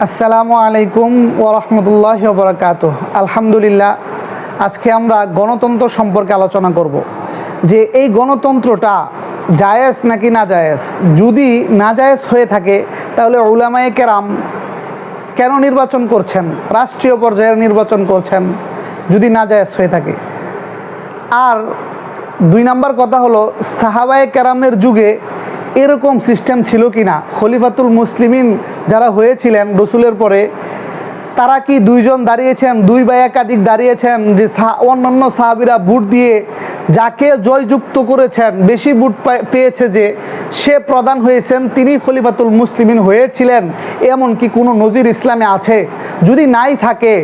আসসালামু আলাইকুম ওরহমতুল্লাহ বরকাতুহ। আলহামদুলিল্লাহ, আজকে আমরা গণতন্ত্র সম্পর্কে আলোচনা করব যে এই গণতন্ত্রটা জায়েজ নাকি না জায়েজ। যদি না জায়েজ হয়ে থাকে তাহলে উলামায়ে কেরাম কেন নির্বাচন করছেন, রাষ্ট্রীয় পর্যায়ের নির্বাচন করছেন যদি না জায়েজ হয়ে থাকে। আর দুই নাম্বার কথা হলো, সাহাবায়ে কেরামের যুগে এরকম সিস্টেম ছিল কি না। খলিফাতুল মুসলিমিন যারা হয়েছিলেন রসুলের পরে, তারা কি দুইজন দাঁড়িয়েছেন, দুই বা একাধিক দাঁড়িয়েছেন, যে অন্যান্য সাহাবীরা ভোট দিয়ে যাকে জয়যুক্ত করেছেন, বেশি ভোট পেয়েছে যে সে প্রধান হয়েছেন, তিনি খলিফাতুল মুসলিমিন হয়েছিলেন, এমন কি কোনো নজির ইসলামে আছে? যদি নাই থাকে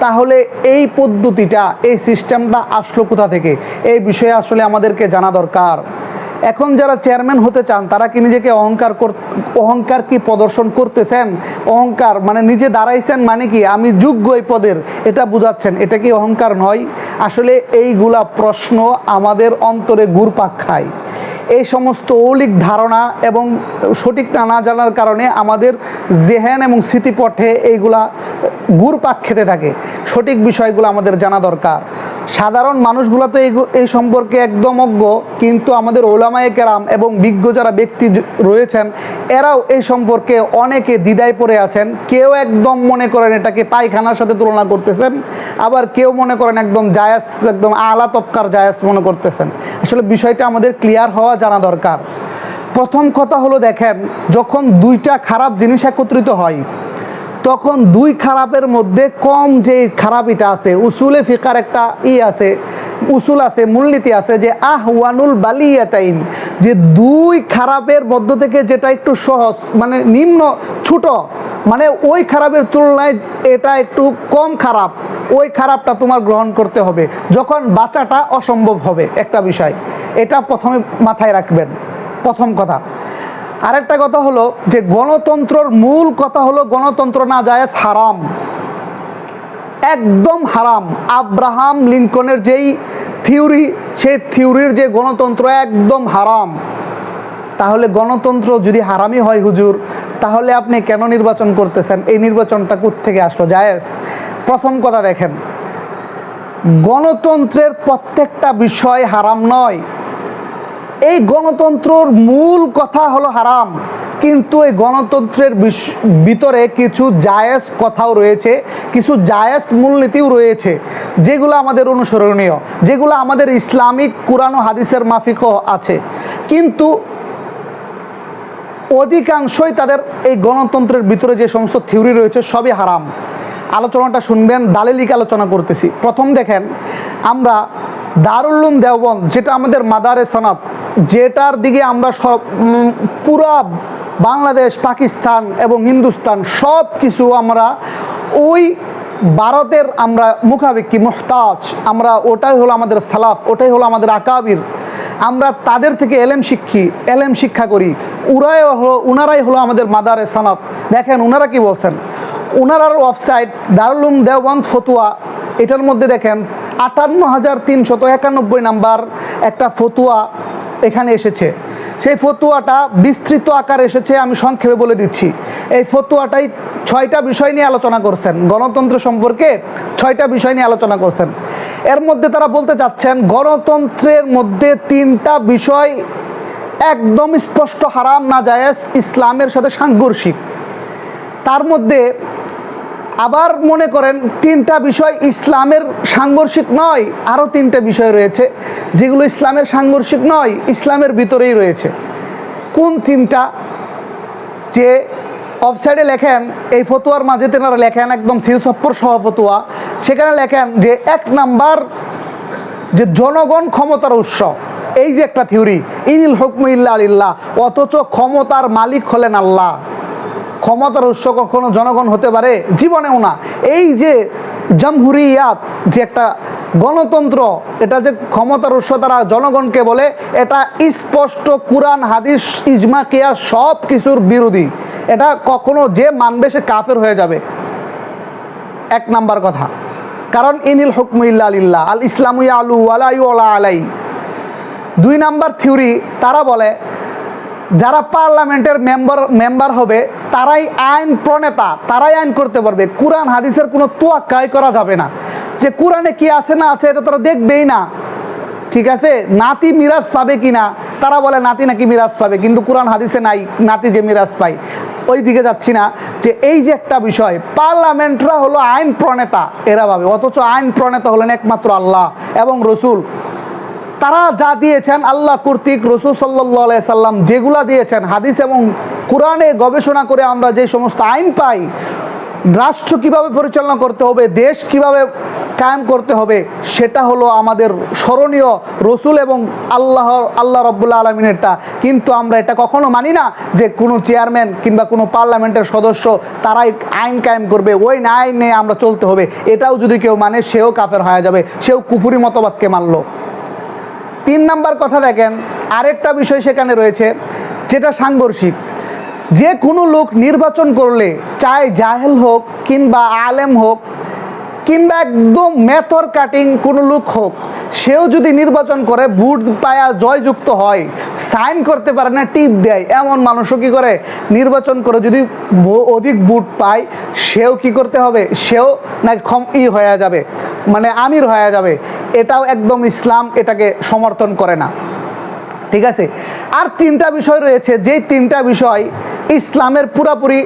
তাহলে এই পদ্ধতিটা, এই সিস্টেমটা আসলো কোথা থেকে, এই বিষয়ে আসলে আমাদেরকে জানা দরকার। এখন যারা চেয়ারম্যান হতে চান তারা কি নিজেকে অহংকার কি প্রদর্শন করতেছেন? অহংকার মানে নিজে দাঁড়াইছেন মানে কি আমি যোগ্য এই পদের, এটা বুঝাচ্ছেন, এটা কি অহংকার নয়? আসলে এইগুলা প্রশ্ন আমাদের অন্তরে ঘুরপাক খায়। এই সমস্ত মৌলিক ধারণা এবং সঠিক না জানার কারণে আমাদের জেহেন এবং স্মৃতিপটে এইগুলা ঘুরপাক খেতে থাকে। সঠিক বিষয়গুলো আমাদের জানা দরকার। সাধারণ মানুষগুলো তো এই সম্পর্কে একদম অজ্ঞ, কিন্তু আমাদের ওলামায়ে কেরাম এবং বিজ্ঞ যারা ব্যক্তি রয়েছেন এরাও এই সম্পর্কে অনেকে দ্বিধায় পড়ে আছেন। কেউ একদম মনে করেন এটাকে পায়খানার সাথে তুলনা করতেছেন, আবার কেউ মনে করেন একদম জায়েজ, একদম আলা তবকার জায়েজ মনে করতেছেন। আসলে বিষয়টা আমাদের ক্লিয়ার হওয়া জানা দরকার। প্রথম কথা হলো, দেখেন, যখন দুইটা খারাপ জিনিস একত্রিত হয় তখন দুই খারাপের মধ্যে কম যে খারাপিটা আছে, উসুলে ফিকার একটা আছে, উসুল আছে, মূলনীতি আছে যে আহওয়ানুল বালিয়াতাইন, যে দুই খারাপের মধ্য থেকে যেটা একটু সহজ, মানে নিম্ন ছোট, মানে ওই খারাপের তুলনায় এটা একটু কম খারাপ, ওই খারাপটা তোমার গ্রহণ করতে হবে যখন বাঁচাটা অসম্ভব হবে। একটা বিষয় এটা প্রথমে মাথায় রাখবেন, প্রথম কথা। আরেকটা কথা হলো যে গণতন্ত্রর মূল কথা হলো গণতন্ত্র না জায়েজ, হারাম, একদম হারাম। আব্রাহাম লিঙ্কনের যেই থিওরি, সেই থিওরির যে গণতন্ত্র একদম হারাম। তাহলে গণতন্ত্র যদি হারামই হয় হুজুর, তাহলে আপনি কেন নির্বাচন করতেছেন? এই নির্বাচনটা কোত্থেকে আসলো? জায়েজ। প্রথম কথা দেখেন, গণতন্ত্রের প্রত্যেকটা বিষয় হারাম নয়। এই গণতন্ত্রর মূল কথা হলো হারাম, কিন্তু এই গণতন্ত্রের ভিতরে কিছু জায়েজ কথাও রয়েছে, কিছু জায়েজ মূলনীতিও রয়েছে, যেগুলো আমাদের অনুসরণীয়, যেগুলো আমাদের ইসলামিক কুরআন ও হাদিসের মাফিকও আছে। কিন্তু অধিকাংশই তাদের এই গণতন্ত্রের ভিতরে যে সমস্ত থিওরি রয়েছে সবই হারাম। আলোচনাটা শুনবেন, দালিলিক আলোচনা করতেছি। প্রথম দেখেন, আমরা দারুল উলুম দেওবন্দ, যেটা আমাদের মাদারে সনাত, যেটার দিকে আমরা সব পুরা বাংলাদেশ, পাকিস্তান এবং হিন্দুস্তান সব কিছু আমরা ওই ভারতের আমরা মুখাপেক্ষী, মুহতাজ, আমরা ওটাই হলো আমাদের সালাফ, ওটাই হলো আমাদের আকাবির। আমরা তাদের থেকে এলেম শিক্ষা করি। উনারাই হলো আমাদের মাদারে সনাত। দেখেন উনারা কি বলছেন, উনারার ওয়েবসাইট দারুল উলুম দেওবন্দ ফতুয়া, এটার মধ্যে দেখেন 58,391 নাম্বার একটা ফতুয়া এখানে এসেছে। সেই ফতুয়াটা বিস্তৃত আকার এসেছে, আমি সংক্ষেপে বলে দিচ্ছি। এই ফতুয়াটাই 6টা বিষয় নিয়ে আলোচনা করছেন, গণতন্ত্র সম্পর্কে 6টা বিষয় নিয়ে আলোচনা করছেন। এর মধ্যে তারা বলতে চাচ্ছেন গণতন্ত্রের মধ্যে 3টা বিষয় একদম স্পষ্ট হারাম, না জায়েজ, ইসলামের সাথে সাংঘর্ষিক। তার মধ্যে আবার মনে করেন 3টা বিষয় ইসলামের সাংঘর্ষিক নয়, আরও 3টে বিষয় রয়েছে যেগুলো ইসলামের সাংঘর্ষিক নয়, ইসলামের ভিতরেই রয়েছে। কোন 3টা? যে ওয়েবসাইটে লেখেন, এই ফতুয়ার মাঝে তেনারা লেখেন, একদম সিলসপ্পর সহ ফতুয়া, সেখানে লেখেন যে 1 নাম্বার, যে জনগণ ক্ষমতার উৎস। এই যে একটা থিওরি, ইনিল হুকমু ইল্লা লিল্লাহ, অথচ ক্ষমতার মালিক হলেন আল্লাহ। ক্ষমতার উৎস কখনো জনগণ হতে পারে? জীবনেও না। এই যে জামহুরিয়াত, যে একটা গণতন্ত্র, এটা যে ক্ষমতার উৎস তারা জনগণকে বলে, এটা স্পষ্ট কুরআন, হাদিস, ইজমা, কিয়াস সব কিছুর বিরোধী। এটা কখনো যে মানবে সে কাফের হয়ে যাবে। 1 নাম্বার কথা, কারণ ইনিল হুকমু ইল্লা লিল্লাহ, আল ইসলামু ইয়ালু ওয়ালা ইউলা আলাই। 2 নাম্বার থিওরি, তারা বলে যারা পার্লামেন্টের মেম্বার হবে তারাই আইন প্রণেতা, তারাই আইন করতে পারবে। কোরআন হাদিসের কোনো তোয়াক্কাই করা যাবে না, যে কোরআনে কি আছে না আছে এটা তারা দেখবেই না। ঠিক আছে, নাতি মিরাজ পাবে কিনা, তারা বলে নাতি নাকি মিরাজ পাবে, কিন্তু কোরআন হাদিসে নাই নাতি যে মিরাজ পায়। ওই দিকে যাচ্ছি না, যে এই যে একটা বিষয়, পার্লামেন্টরা হলো আইন প্রণেতা এরা ভাবে, অথচ আইন প্রণেতা হলেন একমাত্র আল্লাহ এবং রসুল। তারা যা দিয়েছেন আল্লাহ কর্তৃক, রসুল সাল্লাল্লাহু আলাইহি সাল্লাম যেগুলা দিয়েছেন, হাদিস এবং কোরআনে গবেষণা করে আমরা যে সমস্ত আইন পাই, রাষ্ট্র কিভাবে পরিচালনা করতে হবে, দেশ কিভাবে কায়েম করতে হবে, সেটা হলো আমাদের স্মরণীয় রসুল এবং আল্লাহ রব্বুল আলমিনেরটা। কিন্তু আমরা এটা কখনো মানি না যে কোনো চেয়ারম্যান কিংবা কোনো পার্লামেন্টের সদস্য তারাই আইন কায়েম করবে, ওই আইন নিয়ে আমরা চলতে হবে। এটাও যদি কেউ মানে, সেও কাফের হয়ে যাবে, সেও কুফরি মতবাদকে মানলো। 3 নাম্বার কথা দেখেন, আরেকটা বিষয় সেখানে রয়েছে যেটা সাংঘর্ষিক। যে কোনো লোক নির্বাচন করলে, চাই জাহেল হোক কিংবা আলেম হোক কিংবা একদম মেথর কাটিং কোনো লোক হোক, সেও যদি নির্বাচন করে ভোট পায়া জয়যুক্ত হয়, সাইন করতে পারে না, টিপ দেয়, এমন মানুষও কি করে নির্বাচন করে যদি অধিক ভোট পায়, সেও কি করতে হবে, সেও নাকি হয়ে যাবে, মানে আমির হয়ে যাবে। এটাও একদম ইসলাম এটাকে সমর্থন করে না। ঠিক আছে, আর 3টা বিষয় রয়েছে, যেই 3টা বিষয় ইসলামের পুরাপুরি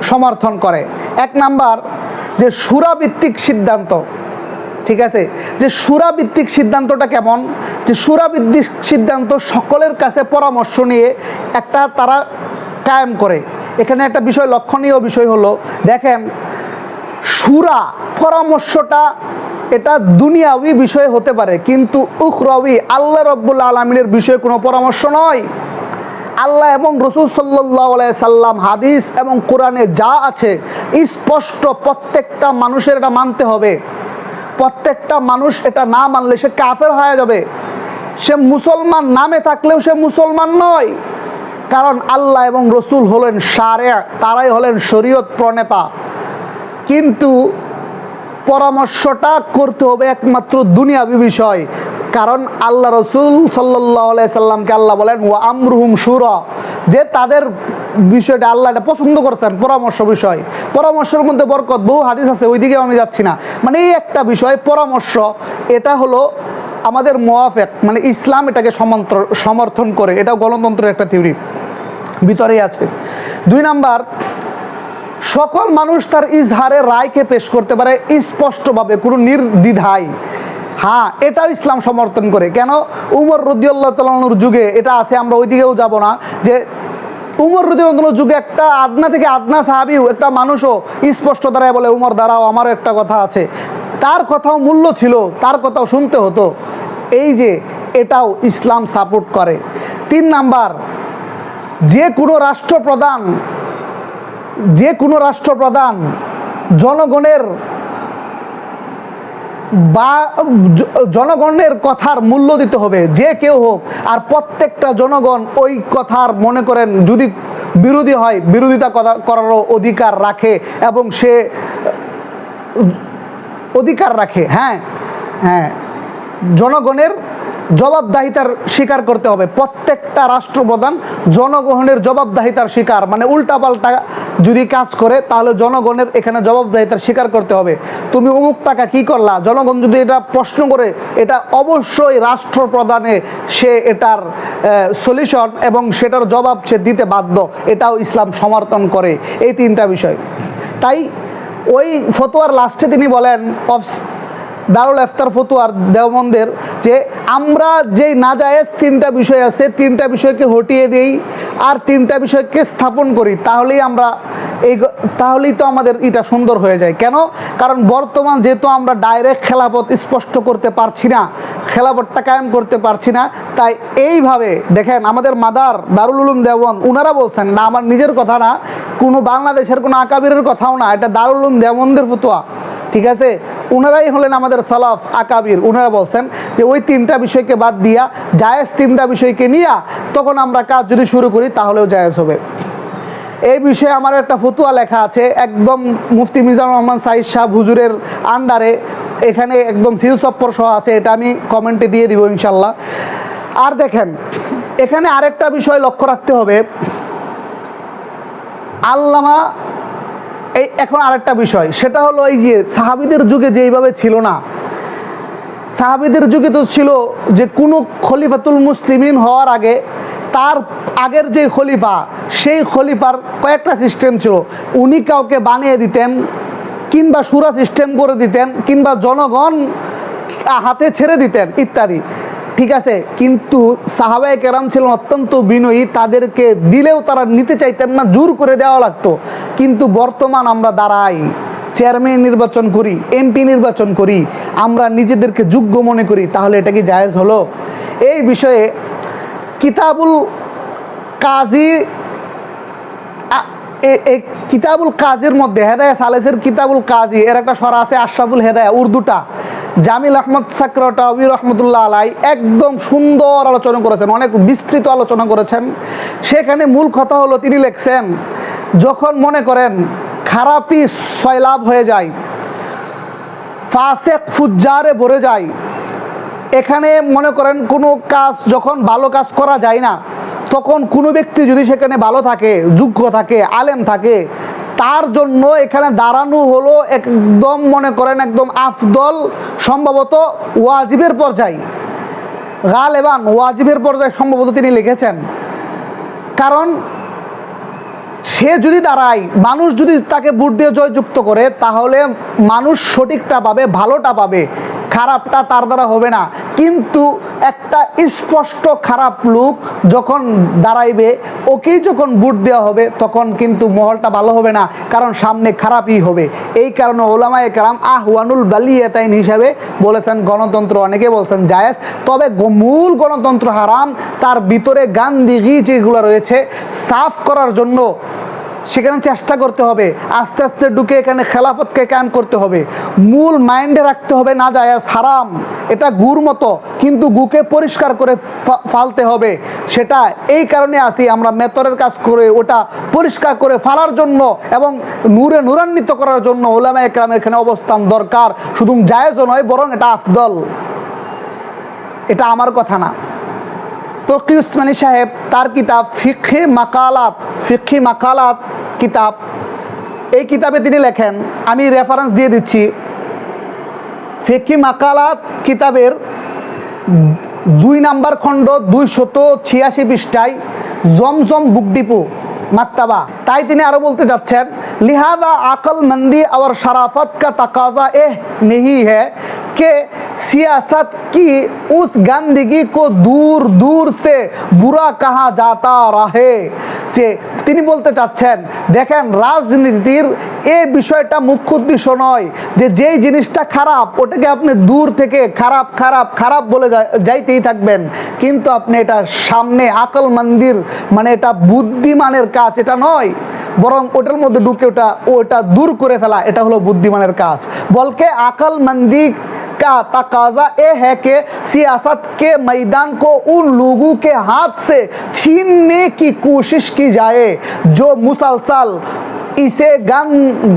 সমর্থন করে। 1 নাম্বার, যে শূরাভিত্তিক সিদ্ধান্ত। ঠিক আছে, যে শূরাভিত্তিক সিদ্ধান্তটা কেমন, যে শূরাভিত্তিক সিদ্ধান্ত সকলের কাছে পরামর্শ নিয়ে একটা তারা কায়েম করে। এখানে একটা বিষয়, লক্ষণীয় বিষয় হলো, দেখেন শূরা পরামর্শটা এটা দুনিয়াবি বিষয় হতে পারে, কিন্তু উখরাবি আল্লাহ রব্বুল আলমিনের বিষয়ে কোনো পরামর্শ নয়। আল্লাহ এবং রসুল সাল্লাল্লাহু আলাইহি সাল্লাম হাদিস এবং কোরআনে যা আছে স্পষ্ট, প্রত্যেকটা মানুষের এটা মানতে হবে। প্রত্যেকটা মানুষ এটা না মানলে সে কাফের হয়ে যাবে, সে মুসলমান নামে থাকলেও সে মুসলমান নয়। কারণ আল্লাহ এবং রসুল হলেন শারিয়া, তারাই হলেন শরীয়ত প্রণেতা। কিন্তু পরামর্শটা করতে হবে একমাত্র দুনিয়াবি বিষয়। কারণ আল্লাহ রসুল সাল্লাল্লাহু আলাইহি সাল্লামকে আল্লাহ বলেন ওয়া আমরুহুম শুরা, যে তাদের বিষয়টা আল্লাহ এটা পছন্দ করছেন, পরামর্শ বিষয়। পরামর্শের মধ্যে বরকত, বহু হাদিস আছে, ওই দিকেও আমি যাচ্ছি না। মানে এই একটা বিষয় পরামর্শ, এটা হলো আমাদের মুওয়াফেক, মানে ইসলাম এটাকে সমর্থন করে। এটাও গণতন্ত্রের একটা থিওরি ভিতরেই আছে। 2 নাম্বার, সকল মানুষ তার ইজহারের রায়কে পেশ করতে পারে স্পষ্টভাবে, কোনো নির্দ্বিধায়। হ্যাঁ, এটাও ইসলাম সমর্থন করে। কেন? উমর রাদিয়াল্লাহু তাআলার যুগে এটা আছে, আমরা ওই দিকেও যাব না, যে উমর রাদিয়াল্লাহু যুগে একটা আদনা থেকে আদনা সাহাবীও, একটা মানুষও স্পষ্ট দ্বারায় বলে উমর দাঁড়াও, আমারও একটা কথা আছে। তার কথাও মূল্য ছিল, তার কথাও শুনতে হতো। এই যে এটাও ইসলাম সাপোর্ট করে। 3 নাম্বার, যে কোনো রাষ্ট্রপ্রধান জনগণের কথার মূল্য দিতে হবে, যে কেউ হোক। আর প্রত্যেকটা জনগণ ওই কথার, মনে করেন যদি বিরোধী হয়, বিরোধিতা করারও অধিকার রাখে, এবং সে অধিকার রাখে। হ্যাঁ হ্যাঁ, জনগণের জবাবদাহিতার স্বীকার করতে হবে। প্রত্যেকটা রাষ্ট্রপ্রধান জনগণের জবাবদাহিতার স্বীকার, মানে উল্টাপাল্টা যদি কাজ করে তাহলে জনগণের এখানে জবাবদাহিতার স্বীকার করতে হবে। তুমি অমুক টাকা কি করলা, জনগণ যদি এটা প্রশ্ন করে, এটা অবশ্যই রাষ্ট্রপ্রধানে সে এটার সলিউশন এবং সেটার জবাব সে দিতে বাধ্য। এটাও ইসলাম সমর্থন করে, এই 3টা বিষয়। তাই ওই ফতোয়ার লাস্টে তিনি বলেন, দারুল ইফতার ফতোয়ার দেওবন্দের, যে আমরা যেই নাজায়েজ 3টা বিষয় আছে, 3টা বিষয়কে হটিয়ে দেই আর 3টা বিষয়কে স্থাপন করি, তাহলেই তো আমাদের এটা সুন্দর হয়ে যায়। কেন? কারণ বর্তমান যেহেতু আমরা ডাইরেক্ট খেলাফত স্পষ্ট করতে পারছি না, খেলাফতটা কায়েম করতে পারছি না, তাই এইভাবে দেখেন আমাদের দারুল উলুম দেওবন্দ উনারা বলছেন, না আমার নিজের কথা না, কোনো বাংলাদেশের কোনো আকাবিরের কথাও না, এটা দারুল উলুম দেওবন্দের ফতোয়া। ঠিক আছে, ওনারাই হলেন আমাদের সালাফ আকাবির। ওনারা বলছেন যে ওই 3টা বিষয়কে বাদ দিয়া জায়েজ 3টা বিষয়কে নিয়ে তখন আমরা কাজ যদি শুরু করি তাহলেও জায়েজ হবে। এই বিষয়ে আমার একটা ফতোয়া লেখা আছে, একদম মুফতি মিজানুর রহমান সাইদ সাহেব হুজুরের আন্ডারে, এখানে একদম সিল সপ্পর সহ আছে, এটা আমি কমেন্টে দিয়ে দিব ইনশাল্লাহ। আর দেখেন এখানে আরেকটা বিষয় লক্ষ্য রাখতে হবে, আল্লামা এই এখন আরেকটা বিষয়, সেটা হলো এই যে সাহাবীদের যুগে যে এইভাবে ছিল না, সাহাবীদের যুগে তো ছিল যে কোনো খলিফাতুল মুসলিমিন হওয়ার আগে তার আগের যে খলিফা, সেই খলিফার কয়েকটা সিস্টেম ছিল। উনি কাউকে বানিয়ে দিতেন, কিংবা সুরা সিস্টেম করে দিতেন, কিংবা জনগণ হাতে ছেড়ে দিতেন ইত্যাদি। ঠিক আছে, কিন্তু সাহাবায়ে কেরাম ছিলেন অত্যন্ত বিনয়ী, তাদেরকে দিলেও তারা নিতে চাইতেন না, জোর করে দেওয়া লাগতো। কিন্তু বর্তমান আমরা দাঁড়াই, চেয়ারম্যান নির্বাচন করি, এমপি নির্বাচন করি, আমরা নিজেদেরকে যোগ্য মনে করি, তাহলে এটা কি জায়েজ হলো? এই বিষয়ে কিতাবুল কাজী, এই কিতাবুল কাজীর মধ্যে হেদায়া সালেসের কিতাবুল কাজী এর একটা সরা আছে, আশরাফুল হেদায়া উর্দুটা, জামিল আহমদ সাকরাটাওয়ি রহমতুল্লাহ আলাই একদম সুন্দর আলোচনা করেছেন, অনেক বিস্তৃত আলোচনা করেছেন। সেখানে মূল কথা হলো তিনি লিখছেন, যখন মনে করেন খারাপই সয়লাভ হয়ে যায়, ফাসেক ফুজ্জারে ভরে যায়, এখানে মনে করেন কোনো কাজ যখন ভালো কাজ করা যায় না, তখন কোনো ব্যক্তি যদি সেখানে ভালো থাকে, যোগ্য থাকে, আলেম থাকে, তার জন্য এখানে দাঁড়ানো হলো একদম মনে করেন একদম আফদল, সম্ভবত ওয়াজিবের পর্যায়ে, গালেবান ওয়াজিবের পর্যায়ে সম্ভবত তিনি লিখেছেন। কারণ সে যদি দাঁড়ায়, মানুষ যদি তাকে ভোট দিয়ে জয়যুক্ত করে, তাহলে মানুষ সঠিকটা পাবে, ভালোটা পাবে, খারাপটা তার দ্বারা হবে না। কিন্তু একটা স্পষ্ট খারাপ লোক যখন দাঁড়াইবে, ওকেই যখন ভোট দেওয়া হবে, তখন কিন্তু মহলটা ভালো হবে না, কারণ সামনে খারাপই হবে। এই কারণে ওলামায়ে কেরাম আহওয়ানুল বালিয়াতাইন হিসাবে বলেছেন গণতন্ত্র, অনেকে বলছেন জায়েজ, তবে মূল গণতন্ত্র হারাম। তার ভিতরে গান্দিগি যেগুলো রয়েছে সাফ করার জন্য সেখানে চেষ্টা করতে হবে, আস্তে আস্তে ঢুকে এখানে খেলাফতকে কায়েম করতে হবে। মূল মাইন্ডে রাখতে হবে না জায়েজ হারাম, এটা গুর মতো, কিন্তু গুকে পরিষ্কার করে ফালতে হবে। সেটা এই কারণে আসি আমরা মেতরের কাজ করে ওটা পরিষ্কার করে ফালার জন্য এবং নূরে নূরান্বিত করার জন্য উলামায়ে কেরামের এখানে অবস্থান দরকার। শুধু জায়েজও নয়, বরং এটা আফদল। এটা আমার কথা না। তকি উসমানী সাহেব তার কিতাব ফিকহে মাকালাত কিতাব, এই কিতাবে তিনি লেখেন, আমি রেফারেন্স দিয়ে দিচ্ছি, ফিকহি মাকালাত কিতাবের 2 নম্বর খণ্ড 286 পৃষ্ঠায় জমজম বুক ডিপো মাক্তাবা। তাই তিনি আরো বলতে যাচ্ছেন, লিহাদা আকল मंदी और शराफत का तकाजा नहीं है कि सियासत की उस गंदगी को दूर दूर से बुरा कहा जाता रहे। যে তিনি বলতে চাচ্ছেন, দেখেন রাজনীতির এই বিষয়টা মুখ্য উদ্দেশ্য নয় যে যেই জিনিসটা খারাপ ওটাকে আপনি দূর থেকে খারাপ খারাপ খারাপ বলে যাইতেই থাকবেন, কিন্তু আপনি এটা সামনে আকল মন্দির মানে এটা বুদ্ধিমানের কাজ এটা নয়, বরং ওটার মধ্যে ঢুকে ওটা দূর করে ফেলা, এটা হলো বুদ্ধিমানের কাজ। বলকে আকল মন্দি का तकाजा ये है कि सियासत के मैदान को उन लोगों के हाथ से छीनने की कोशिश की जाए जो मुसलसल इसे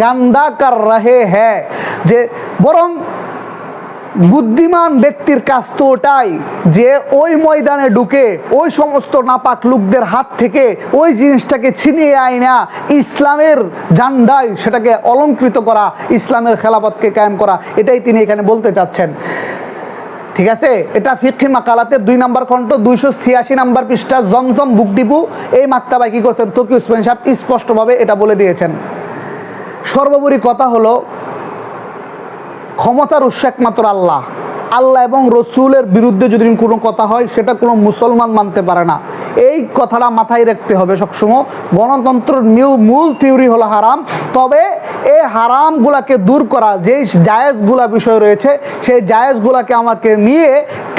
गंदा कर रहे हैं। যে বরং বুদ্ধিমান ব্যক্তির কাজ তো ওটাই যে ওই ময়দানে ঢুকে ওই সমস্ত নাপাক লোকদের হাত থেকে ওই জিনিসটাকে ছিনিয়ে আইনা ইসলামের ঝান্ডায় সেটাকে অলঙ্কৃত করা, ইসলামের খেলাফতকে কায়েম করা, এটাই তিনি এখানে বলতে চাচ্ছেন। ঠিক আছে, এটা ফিকহি মাকালাতের 2 নম্বর খণ্ড 286 নম্বর পৃষ্ঠা জমজম বুক ডিপু। এই মাক্তাবায় কি করছেন তকি উসমানী সাহেব স্পষ্টভাবে এটা বলে দিয়েছেন। সর্বোপরি কথা হলো, ক্ষমতার উৎস একমাত্র আল্লাহ। আল্লাহ এবং রসুলের বিরুদ্ধে যদি কোনো কথা হয় সেটা কোনো মুসলমান মানতে পারে না। এই কথাটা মাথায় রাখতে হবে সবসময়। গণতন্ত্রের মূল থিওরি হলো হারাম, তবে এই হারামগুলাকে দূর করা যেই জায়েজগুলা বিষয় রয়েছে সেই জায়েজগুলাকে আমাকে নিয়ে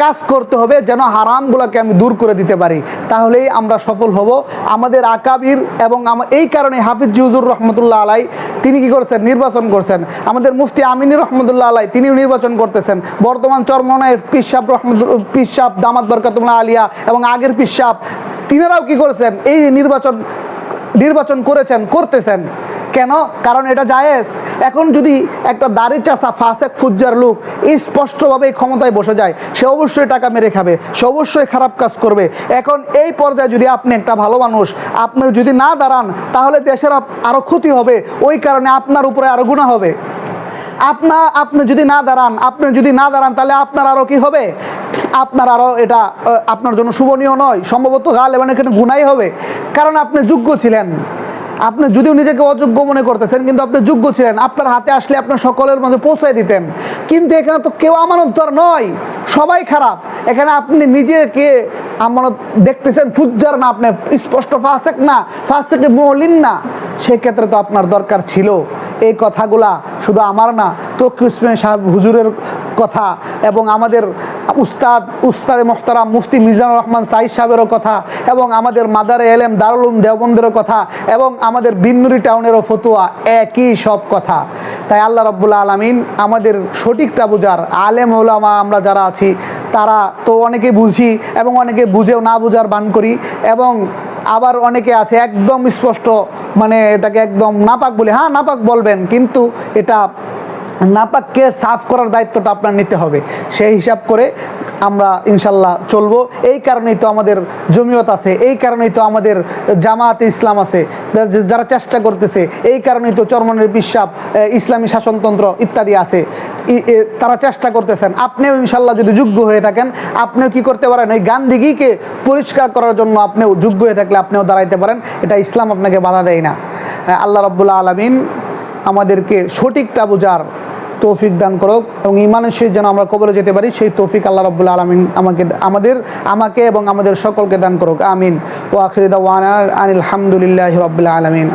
কাজ করতে হবে যেন হারামগুলাকে আমি দূর করে দিতে পারি, তাহলেই আমরা সফল হব। আমাদের আকাবির এবং এই কারণে হাফিজ হুজুর রহমতুল্লাহ আলাই তিনি কি করছেন, নির্বাচন করছেন। আমাদের মুফতি আমিনী রহমতুল্লাহ আলাই তিনিও নির্বাচন করতেছেন। বর্তমান চরমনায়ের পীর সাহেব দামাত বরকাতুল্লাহ আলিয়া এবং আগের পীর সাহেব তিনারাও কি করেছেন, এই নির্বাচন করেছেন, করতেছেন। কেন? কারণ এটা জায়েজ। এখন যদি একটা দাড়ি চাষা ফাসেক ফুজ্জার লোক স্পষ্টভাবে ক্ষমতায় বসে যায়, সে অবশ্যই টাকা মেরে খাবে, সে অবশ্যই খারাপ কাজ করবে। এখন এই পর্যায়ে যদি আপনি একটা ভালো মানুষ, আপনি যদি না দাঁড়ান, তাহলে দেশের আরও ক্ষতি হবে, ওই কারণে আপনার উপরে আরও গুনাহ হবে। আপনি যদি না দাঁড়ান তাহলে আপনার আরও কি হবে? আপনার আরও এটা আপনার জন্য শুভনীয় নয়, সম্ভবত গালেবান এখানে গুনাই হবে। কারণ আপনি যোগ্য ছিলেন, আপনি যদিও নিজেকে অযোগ্য মনে করতেছেন, কিন্তু আপনি যোগ্য ছিলেন, আপনার হাতে আসলে আপনার সকলের মধ্যে পৌঁছায় দিতেন। কিন্তু এখানে তো কেউ আমানতদার নয়, সবাই খারাপ। এখানে আপনি নিজেকে আমানত দেখতেছেন ফুজ্জার না, আপনি স্পষ্ট ফাসেক না, ফাসেকে মুলিন না। সেক্ষেত্রে তো আপনার দরকার ছিল এই কথাগুলা শুধু আমার না, তকি উসমানী সাহেব হুজুরের কথা এবং আমাদের উস্তাদে মোহতারাম মুফতি মিজানুর রহমান সাইদ সাহেবেরও কথা এবং আমাদের মাদারে এলেম দারুল উলুম দেওবন্দেরও কথা এবং আমাদের বিন্নুরি টাউনেরও ফতুয়া, একই সব কথা। তাই আল্লাহ রাব্বুল আলামিন আমাদের সঠিকটা বোঝার, আলেম ওলামা আমরা যারা আছি তারা তো অনেকে বুঝি এবং অনেকে বুঝেও না বুঝার ভান করি, এবং আবার অনেকে আছে একদম স্পষ্ট মানে এটাকে একদম নাপাক বলে, হ্যাঁ নাপাক বলবেন, কিন্তু এটা নাপাককে সাফ করার দায়িত্বটা আপনার নিতে হবে। সেই হিসাব করে আমরা ইনশাল্লাহ চলবো। এই কারণেই তো আমাদের জমিয়ত আছে, এই কারণেই তো আমাদের জামায়াতে ইসলাম আছে, যারা চেষ্টা করতেছে। এই কারণেই তো চরমনের বিশ্বাস, ইসলামী শাসনতন্ত্র ইত্যাদি আছে, তারা চেষ্টা করতেছেন। আপনিও ইনশাল্লাহ যদি যোগ্য হয়ে থাকেন, আপনিও কি করতে পারেন? এই গান্ধীগিকে পরিষ্কার করার জন্য আপনিও যোগ্য হয়ে থাকলে আপনিও দাঁড়াইতে পারেন। এটা ইসলাম আপনাকে বাধা দেয় না। আল্লাহ রাব্বুল আলামিন আমাদেরকে সঠিকটা বোঝার তৌফিক দান করুক এবং ঈমানের সহিত যেন আমরা কবরে যেতে পারি, সেই তৌফিক আল্লাহ রাব্বুল আলামিন আমাকে এবং আমাদের সকলকে দান করুক। আমিন। ওয়া আখিরু দাওয়ানা আনিল হামদুলিল্লাহি রাব্বিল আলামিন।